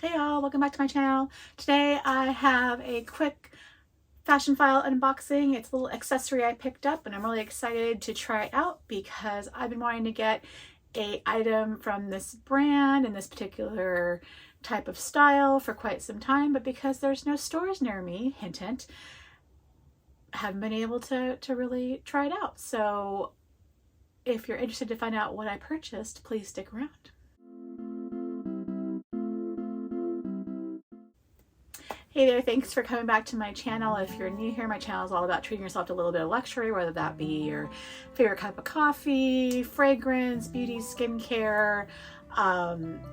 Hey y'all, welcome back to my channel. Today I have a quick Fashionphile unboxing. It's a little accessory I picked up and I'm really excited to try it out because I've been wanting to get a item from this brand and this particular type of style for quite some time, but because there's no stores near me, hint hint, I haven't been able to really try it out. So if you're interested to find out what I purchased, please stick around. Hey there, thanks for coming back to my channel. If you're new here, my channel is all about treating yourself to a little bit of luxury, whether that be your favorite cup of coffee, fragrance, beauty, skincare,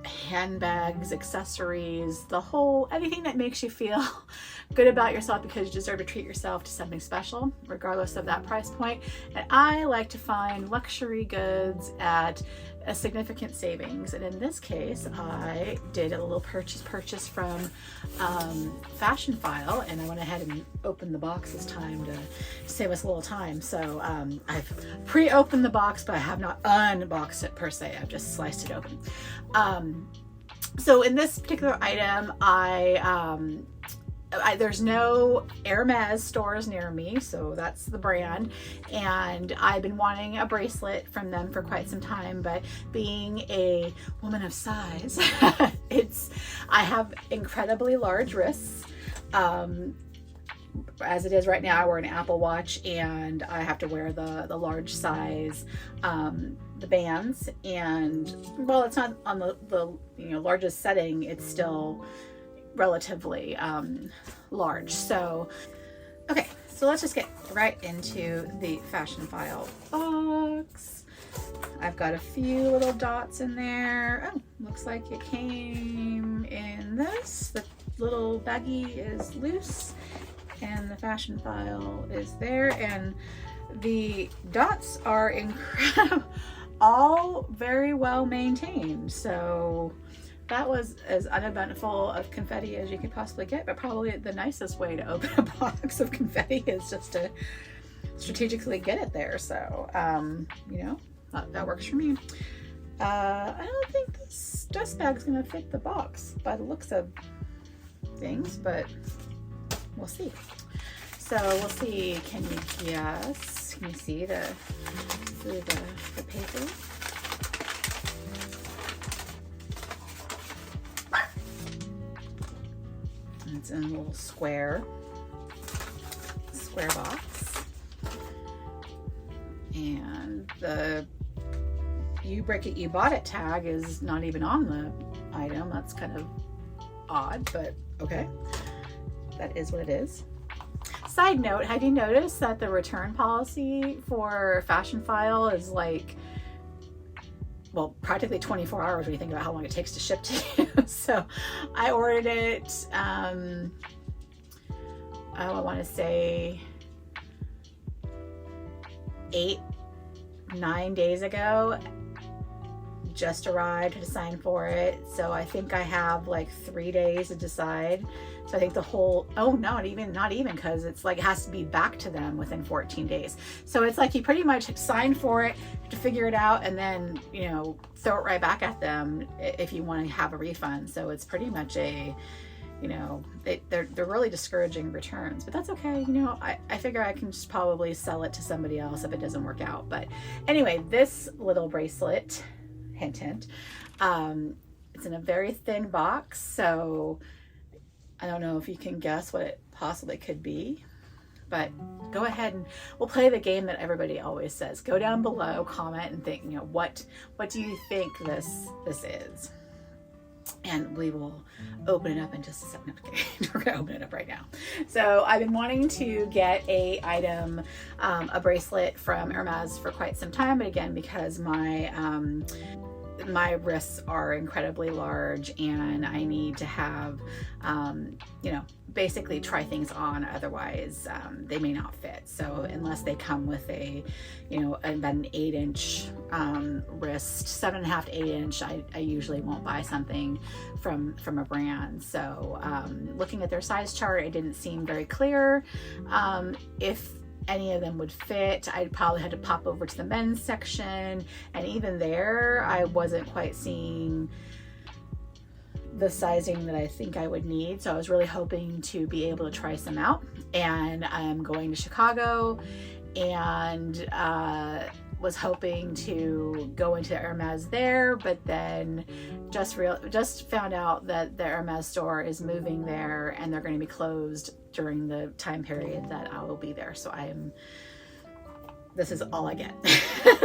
handbags, accessories, anything that makes you feel good about yourself because you deserve to treat yourself to something special, regardless of that price point. And I like to find luxury goods at a significant savings. And in this case, I did a little purchase from Fashionphile, and I went ahead and opened the box this time to save us a little time. So I've pre-opened the box, but I have not unboxed it per se. I've just sliced it open. So in this particular item, there's no Hermes stores near me, so that's the brand, and I've been wanting a bracelet from them for quite some time, but being a woman of size, I have incredibly large wrists. As it is right now, I wear an Apple Watch and I have to wear the large size, the bands, and while it's not on the largest setting, it's still relatively large. So okay, so let's just get right into the Fashionphile box. I've got a few little dots in there. Oh, looks like it came in this. The little baggie is loose and the Fashionphile is there, and the dots are incredible, all very well maintained. So that was as uneventful of confetti as you could possibly get, but probably the nicest way to open a box of confetti is just to strategically get it there. So, that works for me. I don't think this dust bag's gonna fit the box by the looks of things, but we'll see. So we'll see. Can you guess? Can you see through the paper? It's in a little square box, and the "you break it, you bought it" tag is not even on the item. That's kind of odd, but okay, that is what it is. Side note, have you noticed that the return policy for Fashionphile is like, well, practically 24 hours when you think about how long it takes to ship to you. So I ordered it, I want to say 8-9 days ago. Just arrived to sign for it. So I think I have like 3 days to decide. So I think not even, because it's like it has to be back to them within 14 days. So it's like you pretty much sign for it to figure it out and then, throw it right back at them if you want to have a refund. So it's pretty much they're really discouraging returns, but that's okay. I figure I can just probably sell it to somebody else if it doesn't work out. But anyway, this little bracelet, hint hint, it's in a very thin box, so I don't know if you can guess what it possibly could be, but go ahead and we'll play the game that everybody always says. Go down below, comment, and think, what do you think this is? And we will open it up in just a second. We're gonna open it up right now. So I've been wanting to get a bracelet from Hermes for quite some time, but again, because my wrists are incredibly large and I need to have, basically try things on, otherwise they may not fit. So unless they come with about an 8-inch wrist, 7.5 to 8-inch, I usually won't buy something from a brand. So looking at their size chart, it didn't seem very clear if any of them would fit. I'd probably had to pop over to the men's section, and even there I wasn't quite seeing the sizing that I think I would need. So I was really hoping to be able to try some out, and I'm going to Chicago, and was hoping to go into the Hermes there, but then just found out that the Hermes store is moving there, and they're going to be closed during the time period that I will be there. So this is all I get.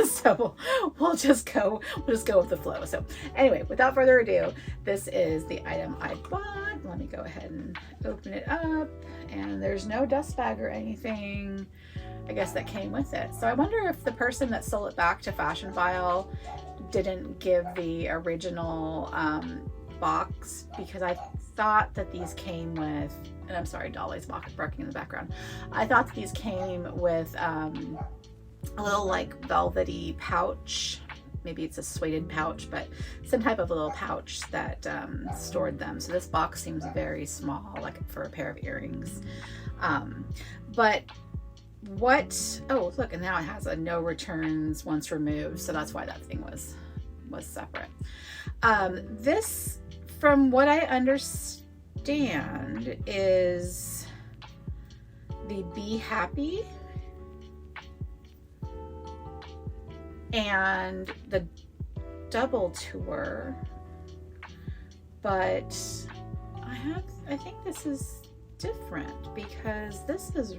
So we'll just go with the flow. So anyway, without further ado, this is the item I bought. Let me go ahead and open it up, and there's no dust bag or anything, I guess, that came with it. So I wonder if the person that sold it back to Fashionphile didn't give the original box, because I thought that these came with, and I'm sorry, Dolly's barking in the background. I thought that these came with a little like velvety pouch. Maybe it's a suede pouch, but some type of little pouch that stored them. So this box seems very small, like for a pair of earrings. But what, oh look, and now it has a no returns once removed, so that's why that thing was separate. This, from what I understand, is the Be Happy and the double tour, but I think this is different, because this is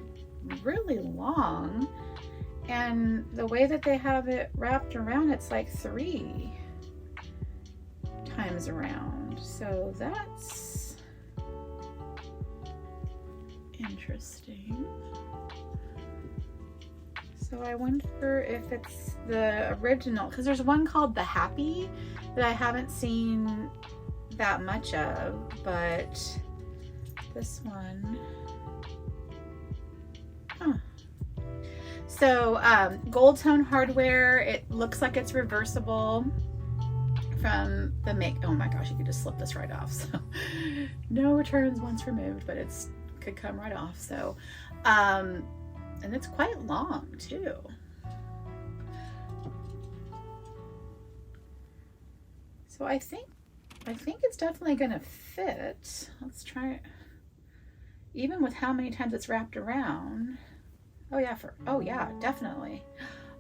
really long, and the way that they have it wrapped around, it's like 3 times around. So that's interesting. So I wonder if it's the original, because there's one called the Happy that I haven't seen that much of, but this one, So gold tone hardware. It looks like it's reversible from the oh my gosh, you could just slip this right off. So no returns once removed, but it's could come right off. So and it's quite long too. So I think it's definitely gonna fit. Let's try it. Even with how many times it's wrapped around. Oh yeah, definitely.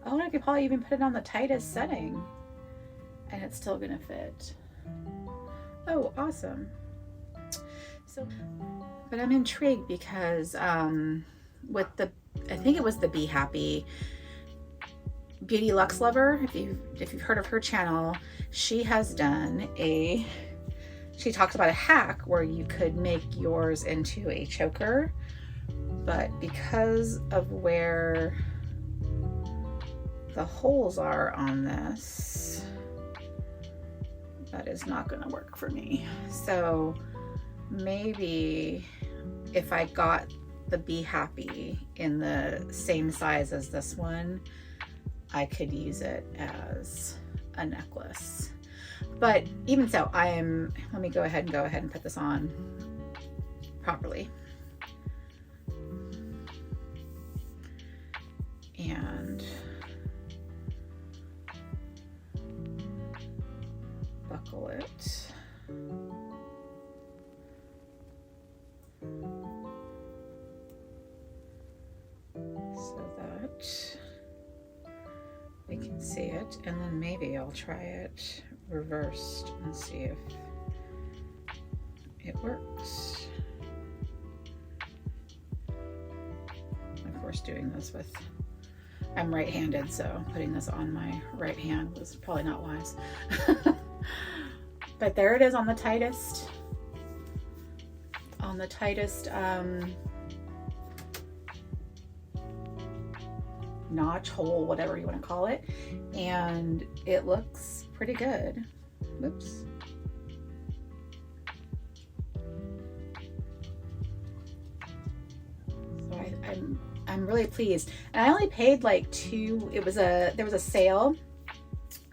Oh, I could probably even put it on the tightest setting and it's still gonna fit. Oh, awesome. So, but I'm intrigued because with the, I think it was the Be Happy Beauty Luxe Lover, if you've heard of her channel, she has done she talks about a hack where you could make yours into a choker, but because of where the holes are on this, that is not going to work for me. So maybe if I got the Be Happy in the same size as this one, I could use it as a necklace. But even so, let me go ahead and put this on properly. And buckle it. So that we can see it, and then maybe I'll try it reversed and see if it works. Of course, doing this with, I'm right-handed, so putting this on my right hand was probably not wise. But there it is on the tightest notch, hole, whatever you want to call it, and it looks pretty good. Whoops. So I'm really pleased, and I only paid like there was a sale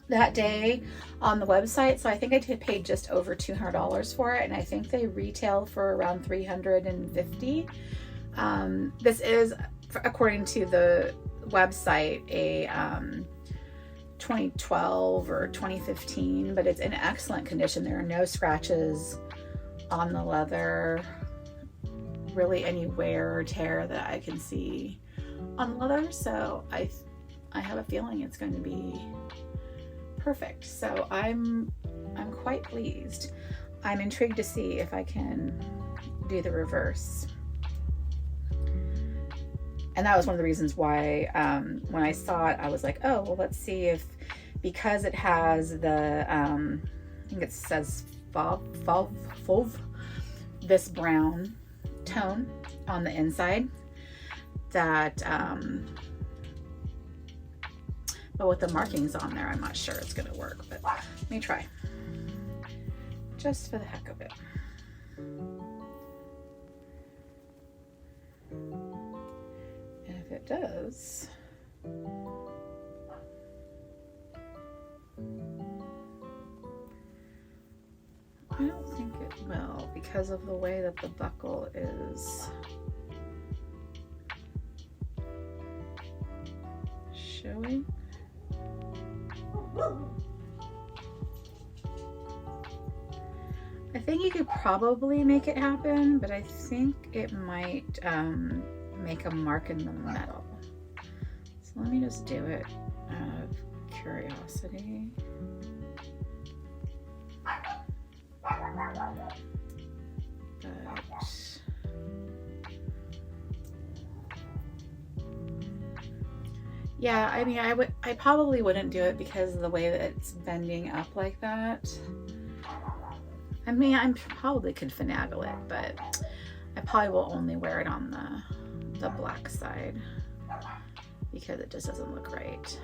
that day on the website, so I think I paid just over $200 for it, and I think they retail for around $350. This is, according to the website, 2012 or 2015, but it's in excellent condition. There are no scratches on the leather, really any wear or tear that I can see on the leather. So I have a feeling it's going to be perfect. So I'm quite pleased. I'm intrigued to see if I can do the reverse. And that was one of the reasons why when I saw it, I was like, oh, well, let's see if, because it has the, I think it says fauve, this brown tone on the inside, that, but with the markings on there, I'm not sure it's gonna work, but let me try, just for the heck of it. If it does, I don't think it will, because of the way that the buckle is showing. I think you could probably make it happen, but I think it might make a mark in the metal. So let me just do it out of curiosity. But yeah, I mean, I probably wouldn't do it because of the way that it's bending up like that. I mean, I probably could finagle it, but I probably will only wear it on the black side because it just doesn't look right.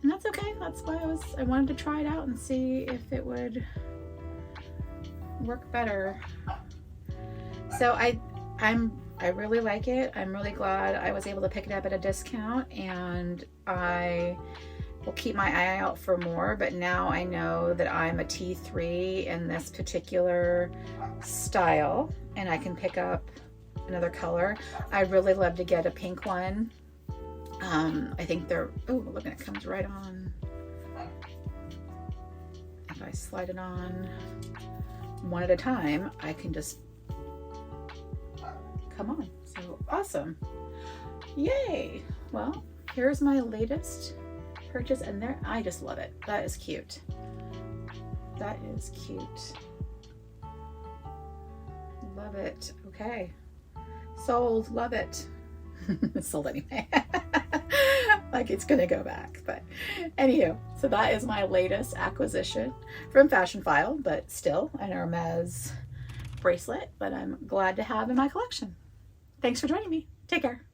And that's okay. That's why I wanted to try it out and see if it would work better. So I really like it. I'm really glad I was able to pick it up at a discount, and I will keep my eye out for more, but now I know that I'm a T3 in this particular style, and I can pick up another color. I'd really love to get a pink one. I think they're, oh, look, it comes right on. If I slide it on one at a time, I can just come on. So awesome. Yay. Well, here's my latest purchase, and there, I just love it. That is cute. That is cute. Love it. Okay. Sold. Love it. Sold anyway. Like it's gonna go back, but anywho, so that is my latest acquisition from Fashionphile, but still an Hermes bracelet, but I'm glad to have in my collection. Thanks for joining me. Take care.